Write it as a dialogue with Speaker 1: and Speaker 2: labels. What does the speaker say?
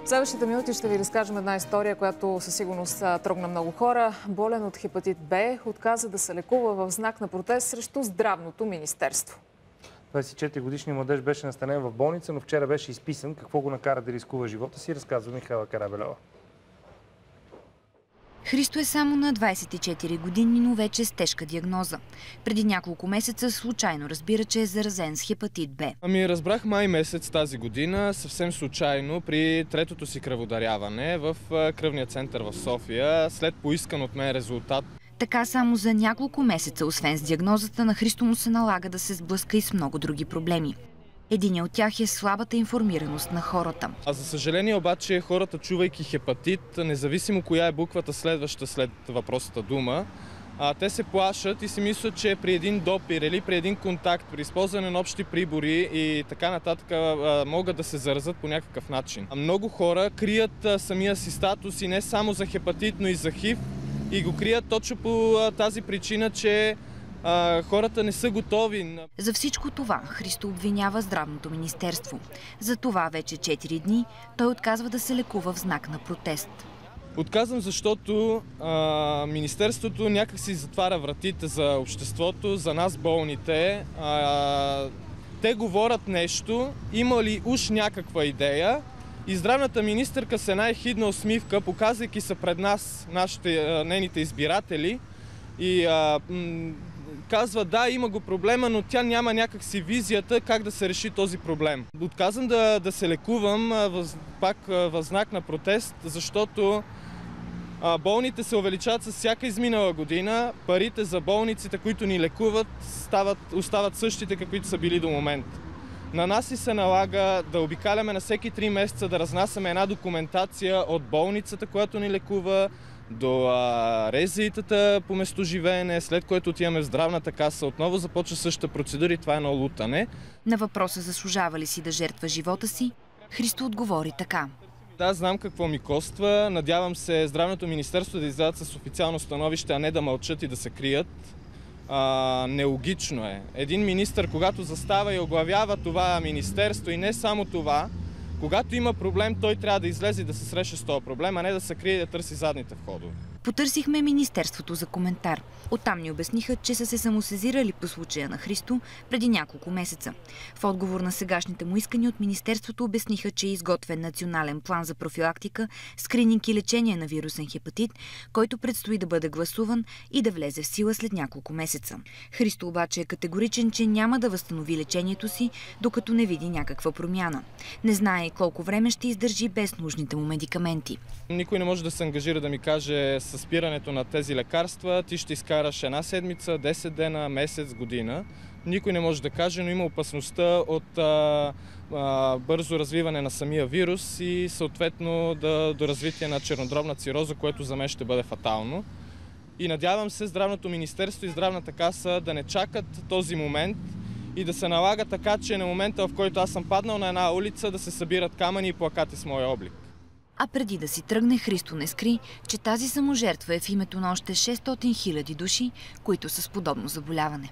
Speaker 1: В следващите минути ще ви разкажем една история, която със сигурност трогна много хора. Болен от хепатит Б отказа да се лекува в знак на протест срещу Здравното министерство.
Speaker 2: 24-годишният младеж беше настанен в болница, но вчера беше изписан. Какво го накара да рискува живота си, разказва Михайла Карабелова.
Speaker 3: Христо е само на 24 години, но вече с тежка диагноза. Преди няколко месеца случайно разбира, че е заразен с хепатит Б.
Speaker 4: Разбрах май месец тази година, съвсем случайно, при третото си кръводаряване в кръвния център в София, след поискан от мен резултат.
Speaker 3: Така само за няколко месеца, освен с диагнозата, на Христо му се налага да се сблъска и с много други проблеми. Единият от тях е слабата информираност на хората.
Speaker 4: За съжаление обаче хората, чувайки хепатит, независимо коя е буквата следваща след въпросната дума, те се плашат и си мислят, че при един допир или при един контакт, при използване на общи прибори и така нататък могат да се заразят по някакъв начин. Много хора крият самия си статус и не само за хепатит, но и за ХИВ и го крият точно по тази причина, че хората не са готови.
Speaker 3: За всичко това Христо обвинява Здравното министерство. За това вече 4 дни той отказва да се лекува в знак на протест.
Speaker 4: Отказвам, защото Министерството някак си затваря вратите за обществото, за нас болните. Те говорят нещо, има ли уж някаква идея и здравната министърка с една ехидна усмивка, показвайки се пред нас, нейните избиратели, и казва, да, има го проблема, но тя няма някакси визията как да се реши този проблем. Отказвам да се лекувам пак в знак на протест, защото болните се увеличават с всяка изминала година. Парите за болниците, които ни лекуват, остават същите, каквито са били до момента. На нас и се налага да обикаляме на всеки 3 месеца, да разнасяме една документация от болницата, която ни лекува, до РЗИ-тата по местоживеене, след което отиваме в здравната каса. Отново започва същата процедура и това е едно лутане.
Speaker 3: На въпроса заслужава ли си да жертва живота си, Христо отговори така.
Speaker 4: Да, знам какво ми коства. Надявам се Здравното министерство да излязат с официално становище, а не да мълчат и да се крият. Нелогично е. Един министър, когато застава и оглавява това министерство и не само това, когато има проблем, той трябва да излезе и да се срещне с този проблем, а не да се крие и да търси задните входове.
Speaker 3: Потърсихме Министерството за коментар. Оттам ни обясниха, че са се самосезирали по случая на Христо преди няколко месеца. В отговор на сегашните му искания от Министерството обясниха, че е изготвен национален план за профилактика, скрининг и лечение на вирусен хепатит, който предстои да бъде гласуван и да влезе в сила след няколко месеца. Христо обаче е категоричен, че няма да възстанови лечението си, докато не види някаква промяна. Не знае колко време ще издържи без нужните му медикаменти.
Speaker 4: Никой не може да се ангажира да ми каже с спирането на тези лекарства, ти ще изкараш една седмица, 10 дена, месец, година. Никой не може да каже, но има опасността от бързо развиване на самия вирус и съответно до развитие на чернодробна цироза, което за мен ще бъде фатално. И надявам се Здравното министерство и Здравната каса да не чакат този момент и да се налага така, че на момента, в който аз съм паднал на една улица, да се събират камъни и плакати с моя облик.
Speaker 3: А преди да си тръгне, Христо не скри, че тази саможертва е в името на още 600 000 души, които са с подобно заболяване.